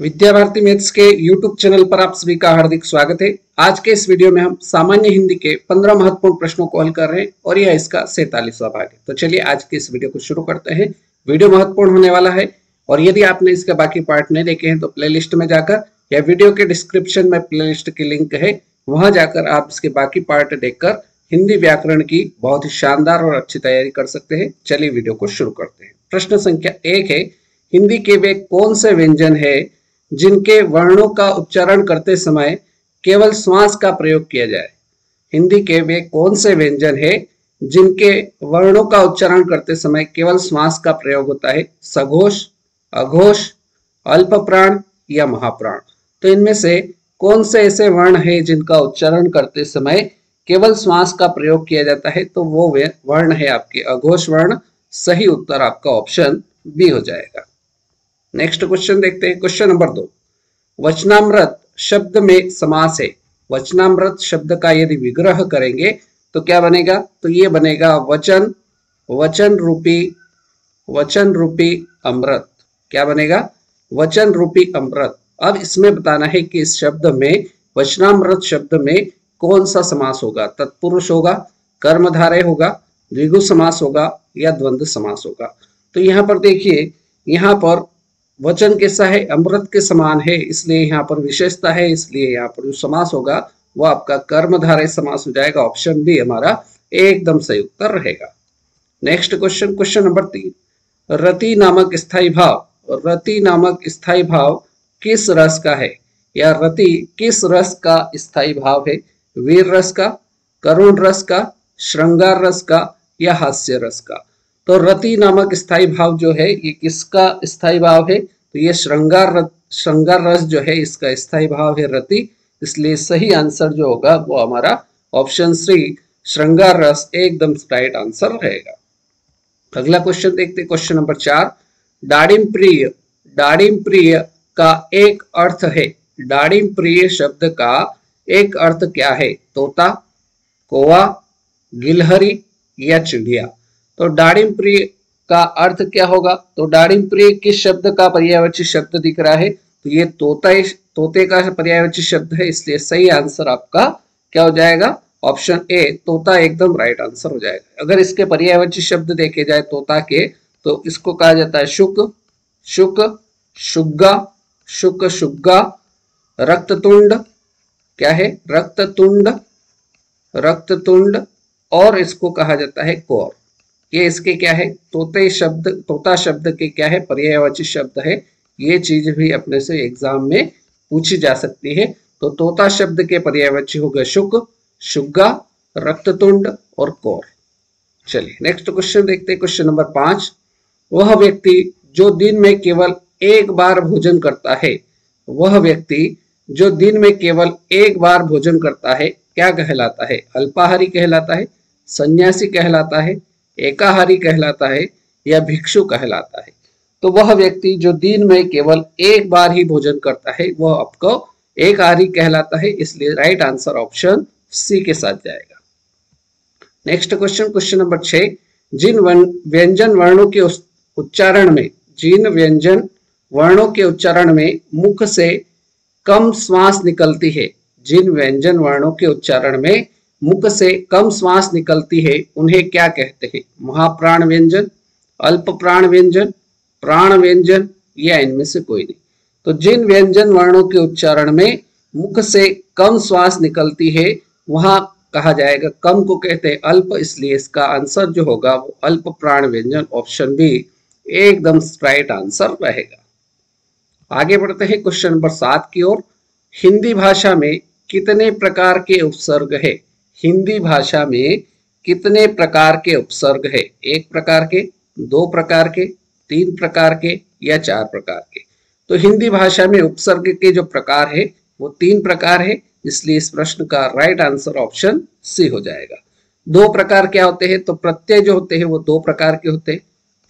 Vidya Bharati maths के YouTube channel पर आप सभी का हार्दिक स्वागत है। आज के इस वीडियो में हम सामान्य हिंदी के 15 महत्वपूर्ण प्रश्नों को हल कर रहे हैं और यह इसका 47वां भाग है। तो चलिए आज के इस वीडियो को शुरू करते हैं। वीडियो महत्वपूर्ण होने वाला है और यदि आपने इसके बाकी पार्ट नहीं देखे हैं तो प्लेलिस्ट में जाकर या वीडियो के डिस्क्रिप्शन में प्लेलिस्ट की लिंक है, वहां जाकर आप इसके बाकी पार्ट देखकर हिंदी व्याकरण की बहुत ही शानदार और अच्छी तैयारी कर सकते हैं। चलिए वीडियो को शुरू करते हैं। प्रश्न संख्या 1 है, हिंदी के वे कौन से व्यंजन है जिनके वर्णों का उच्चारण करते समय केवल श्वास का प्रयोग किया जाए। हिंदी के वे कौन से व्यंजन है जिनके वर्णों का उच्चारण करते समय केवल श्वास का प्रयोग होता है। सघोष, अघोष, अल्प प्राण या महाप्राण। तो इनमें से कौन से ऐसे वर्ण है जिनका उच्चारण करते समय केवल श्वास का प्रयोग किया जाता है, तो वो वर्ण है आपके अघोष वर्ण। सही उत्तर आपका ऑप्शन बी हो जाएगा। नेक्स्ट क्वेश्चन देखते हैं। क्वेश्चन नंबर 2, वचनामृत शब्द में समास है। वचनामृत शब्द का यदि विग्रह करेंगे तो क्या बनेगा, तो ये बनेगा वचन, वचन रूपी अमृत। क्या बनेगा, वचन रूपी अमृत। अब इसमें बताना है कि इस शब्द में, वचनामृत शब्द में कौन सा समास होगा। तत्पुरुष होगा, कर्मधारय होगा, द्विगु समास होगा या द्वंद्व समास होगा। तो यहाँ पर देखिए, यहाँ पर वचन कैसा है, अमृत के समान है, इसलिए यहाँ पर विशेषता है, इसलिए यहाँ पर जो समास होगा वो आपका कर्मधारय समास हो जाएगा। ऑप्शन बी हमारा एकदम सही उत्तर रहेगा। नेक्स्ट क्वेश्चन, क्वेश्चन नंबर 3, रति नामक स्थायी भाव, रति नामक स्थायी भाव किस रस का है, या रति किस रस का स्थायी भाव है। वीर रस का, करुण रस का, श्रृंगार रस का या हास्य रस का। तो रति नामक स्थायी भाव जो है ये किसका स्थायी भाव है, तो ये श्रृंगार रस जो है इसका स्थायी भाव है रति। इसलिए सही आंसर जो होगा वो हमारा ऑप्शन सी श्रृंगार रस एकदम राइट आंसर रहेगा। अगला क्वेश्चन देखते हैं। क्वेश्चन नंबर 4, डाडिम प्रिय, डाडिम प्रिय का एक अर्थ है। डाडिम प्रिय शब्द का एक अर्थ क्या है। तोता, कौवा, गिलहरी या चिड़िया। तो डाडिम प्रिय का अर्थ क्या होगा, तो डाडिम प्रिय किस शब्द का पर्यायवाची शब्द दिख रहा है, तो ये तोते का पर्यायवाची शब्द है। इसलिए सही आंसर आपका क्या हो जाएगा, ऑप्शन ए तोता एकदम राइट आंसर हो जाएगा। अगर इसके पर्यायवाची शब्द देखे जाए तोता के, तो इसको कहा जाता है शुक, शुक, शुग्गा, शुक शुग्गा, रक्ततुंड, क्या है रक्ततुंड, रक्ततुंड, और इसको कहा जाता है कौर। ये इसके क्या है, तोता शब्द के क्या है, पर्यायवाची शब्द है। ये चीज भी अपने से एग्जाम में पूछी जा सकती है। तो तोता शब्द के पर्यायवाची हो गए शुक, शुग्गा, रक्ततुंड और कौर। चलिए नेक्स्ट क्वेश्चन देखते हैं। क्वेश्चन नंबर 5, वह व्यक्ति जो दिन में केवल एक बार भोजन करता है, वह व्यक्ति जो दिन में केवल एक बार भोजन करता है क्या कहलाता है। अल्पाहारी कहलाता है, सन्यासी कहलाता है, एकाहारी कहलाता है या भिक्षु कहलाता है। तो वह व्यक्ति जो दिन में केवल एक बार ही भोजन करता है वह आपको एकाहारी कहलाता है। इसलिए राइट आंसर ऑप्शन सी के साथ जाएगा। नेक्स्ट क्वेश्चन, क्वेश्चन नंबर 6, जिन व्यंजन वर्णों के उच्चारण में, जिन व्यंजन वर्णों के उच्चारण में मुख से कम श्वास निकलती है, जिन व्यंजन वर्णों के उच्चारण में मुख से कम श्वास निकलती है उन्हें क्या कहते हैं। महाप्राण व्यंजन, अल्प प्राण व्यंजन, प्राण व्यंजन या इनमें से कोई नहीं। तो जिन व्यंजन वर्णों के उच्चारण में मुख से कम श्वास निकलती है वहां कहा जाएगा, कम को कहते हैं अल्प। इसलिए इसका आंसर जो होगा वो अल्प प्राण व्यंजन, ऑप्शन बी एकदम राइट आंसर रहेगा। आगे बढ़ते हैं क्वेश्चन नंबर 7 की ओर। हिंदी भाषा में कितने प्रकार के उपसर्ग है। हिंदी भाषा में कितने प्रकार के उपसर्ग है। 1 प्रकार के, 2 प्रकार के, 3 प्रकार के या 4 प्रकार के। तो हिंदी भाषा में उपसर्ग के जो प्रकार है वो 3 प्रकार है। इसलिए इस प्रश्न का राइट आंसर ऑप्शन सी हो जाएगा। 2 प्रकार क्या होते हैं, तो प्रत्यय जो होते हैं वो 2 प्रकार के होते हैं।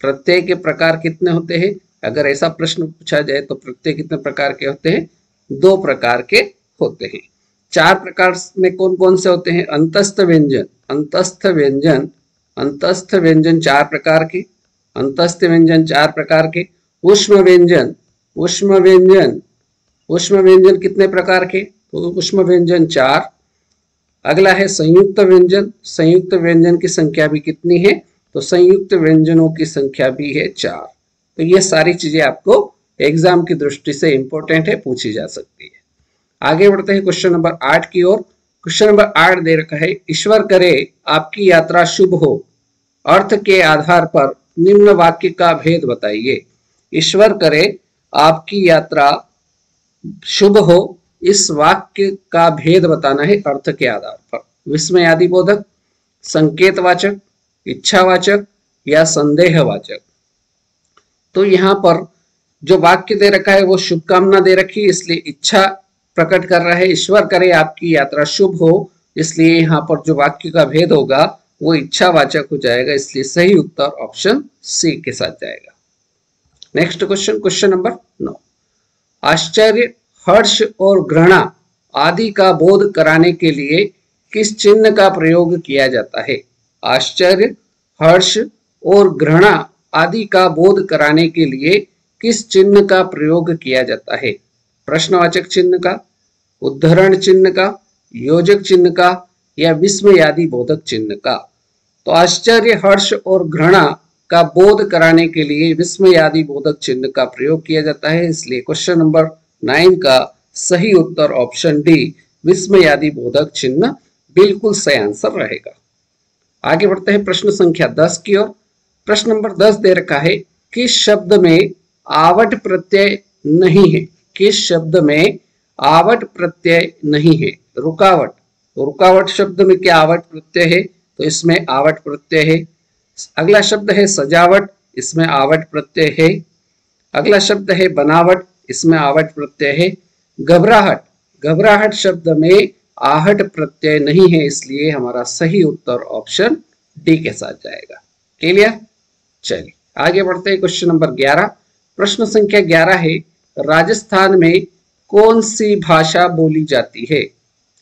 प्रत्यय के प्रकार कितने होते हैं, अगर ऐसा प्रश्न पूछा जाए तो प्रत्यय कितने प्रकार के होते हैं, 2 प्रकार के होते हैं। 4 प्रकार में कौन कौन से होते हैं, अंतस्थ व्यंजन, अंतस्थ व्यंजन, अंतस्थ व्यंजन 4 प्रकार के, अंतस्थ व्यंजन 4 प्रकार के, उष्म व्यंजन, उष्म व्यंजन उष्म व्यंजन कितने प्रकार के? तो उष्म व्यंजन 4। अगला है संयुक्त व्यंजन, संयुक्त व्यंजन की संख्या भी कितनी है? तो संयुक्त व्यंजनों की संख्या भी है 4। तो ये सारी चीजें आपको एग्जाम की दृष्टि से इंपॉर्टेंट है, पूछी जा सकती है। आगे बढ़ते हैं क्वेश्चन नंबर 8 की ओर। क्वेश्चन नंबर 8 दे रखा है, ईश्वर करे आपकी यात्रा शुभ हो, अर्थ के आधार पर निम्न वाक्य का भेद बताइए। ईश्वर करे आपकी यात्रा शुभ हो, इस वाक्य का भेद बताना है अर्थ के आधार पर। विस्मयादि बोधक, संकेतवाचक, इच्छावाचक या संदेहवाचक। तो यहाँ पर जो वाक्य दे रखा है वो शुभकामना दे रखी है, इसलिए इच्छा प्रकट कर रहा है। ईश्वर करे आपकी यात्रा शुभ हो, इसलिए यहाँ पर जो वाक्य का भेद होगा वो इच्छावाचक हो जाएगा, इसलिए सही उत्तर ऑप्शन सी के साथ जाएगा। Next question, question number 9। आश्चर्य, हर्ष और घृणा आदि का बोध कराने के लिए किस चिन्ह का प्रयोग किया जाता है? आश्चर्य, हर्ष और घृणा आदि का बोध कराने के लिए किस चिन्ह का प्रयोग किया जाता है? प्रश्नवाचक चिन्ह का, उद्धरण चिन्ह का, योजक चिन्ह का या विस्मयादि बोधक चिन्ह का? तो आश्चर्य, हर्ष और घृणा का बोध कराने के लिए विस्मयादि बोधक चिन्ह का प्रयोग किया जाता है, इसलिए क्वेश्चन नंबर 9 का सही उत्तर ऑप्शन डी विस्मयादि बोधक चिन्ह बिल्कुल सही आंसर रहेगा। आगे बढ़ते हैं प्रश्न संख्या 10 की ओर। प्रश्न नंबर 10 दे रखा है, किस शब्द में आवट प्रत्यय नहीं है? किस शब्द में आवट प्रत्यय नहीं है? रुकावट, रुकावट शब्द में क्या आवट प्रत्यय है? तो इसमें आवट प्रत्यय है। अगला शब्द है सजावट, इसमें आवट प्रत्यय है। अगला शब्द है बनावट, इसमें आवट प्रत्यय है। घबराहट, घबराहट शब्द में आहट प्रत्यय नहीं है, इसलिए हमारा सही उत्तर ऑप्शन डी के साथ जाएगा। क्लियर? चलिए आगे बढ़ते हैं क्वेश्चन नंबर 11। प्रश्न संख्या 11 है, राजस्थान में कौन सी भाषा बोली जाती है?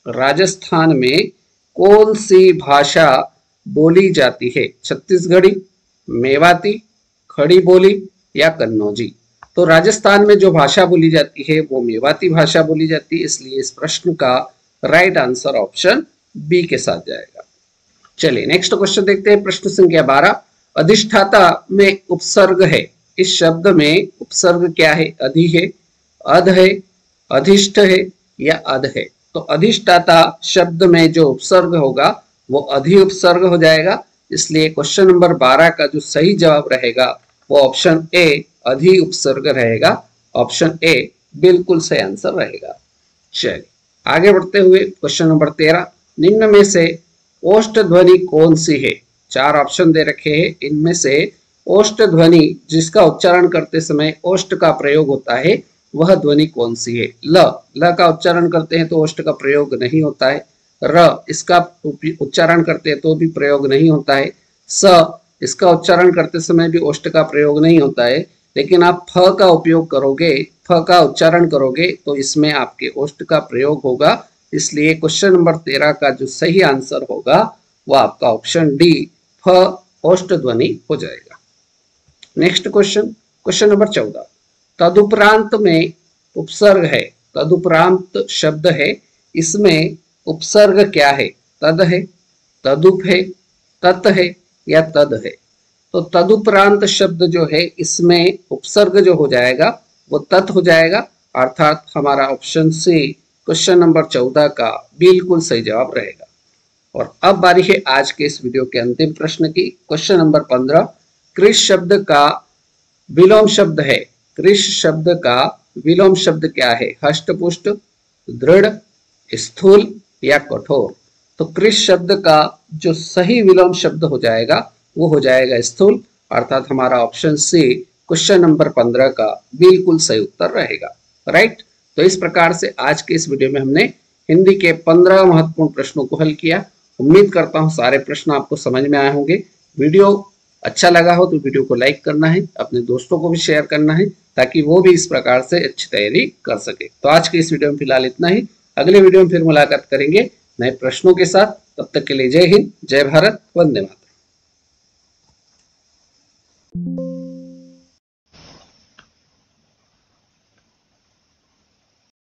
राजस्थान में कौन सी भाषा बोली जाती है? छत्तीसगढ़ी, मेवाती, खड़ी बोली या कन्नौजी? तो राजस्थान में जो भाषा बोली जाती है वो मेवाती भाषा बोली जाती है, इसलिए इस प्रश्न का राइट आंसर ऑप्शन बी के साथ जाएगा। चलिए नेक्स्ट क्वेश्चन देखते हैं, प्रश्न संख्या 12। अधिष्ठाता में उपसर्ग है, इस शब्द में उपसर्ग क्या है? अधि है, अध है, अधिष्ठ है या अध है? तो अधिष्ठाता शब्द में जो उपसर्ग होगा वो अधि उपसर्ग हो जाएगा, इसलिए क्वेश्चन नंबर 12 का जो सही जवाब रहेगा वो ऑप्शन ए अधि उपसर्ग रहेगा। ऑप्शन ए बिल्कुल सही आंसर रहेगा। चलिए आगे बढ़ते हुए क्वेश्चन नंबर 13, निम्न में से ओष्ठ ध्वनि कौन सी है? 4 ऑप्शन दे रखे हैं, इनमें से ओष्ठ ध्वनि जिसका उच्चारण करते समय ओष्ठ का प्रयोग होता है वह ध्वनि कौन सी है? ल, ल का उच्चारण करते हैं तो ओष्ठ का प्रयोग नहीं होता है। र, इसका उच्चारण करते हैं तो भी प्रयोग नहीं होता है। स, इसका उच्चारण करते समय भी ओष्ठ का प्रयोग नहीं होता है, लेकिन आप फ का उपयोग करोगे, फ का उच्चारण करोगे तो इसमें आपके ओष्ठ का प्रयोग होगा, इसलिए क्वेश्चन नंबर 13 का जो सही आंसर होगा वो आपका ऑप्शन डी फ ओष्ठ ध्वनि हो जाएगा। Next question, question number 14। तदुपरांत में उपसर्ग है, तदुपरांत शब्द है, इसमें उपसर्ग क्या है? तद है, तदुप है, तत् है या तद है? तो तदुपरांत शब्द जो है इसमें उपसर्ग जो हो जाएगा वो तत् हो जाएगा, अर्थात हमारा ऑप्शन सी क्वेश्चन नंबर 14 का बिल्कुल सही जवाब रहेगा। और अब बारी है आज के इस वीडियो के अंतिम प्रश्न की, क्वेश्चन नंबर 15। कृष शब्द का विलोम शब्द है, कृष शब्द का विलोम शब्द क्या है? हष्टपुष्ट, दृढ़, स्थूल या कठोर? तो कृष शब्द का जो सही विलोम शब्द हो जाएगा वो हो जाएगा स्थूल, अर्थात हमारा ऑप्शन सी क्वेश्चन नंबर 15 का बिल्कुल सही उत्तर रहेगा। राइट, तो इस प्रकार से आज के इस वीडियो में हमने हिंदी के 15 महत्वपूर्ण प्रश्नों को हल किया। उम्मीद करता हूं सारे प्रश्न आपको समझ में आए होंगे। वीडियो अच्छा लगा हो तो वीडियो को लाइक करना है, अपने दोस्तों को भी शेयर करना है ताकि वो भी इस प्रकार से अच्छी तैयारी कर सके। तो आज के इस वीडियो में फिलहाल इतना ही, अगले वीडियो में फिर मुलाकात करेंगे नए प्रश्नों के साथ। तब तक के लिए जय हिंद, जय भारत, वंदे मातरम।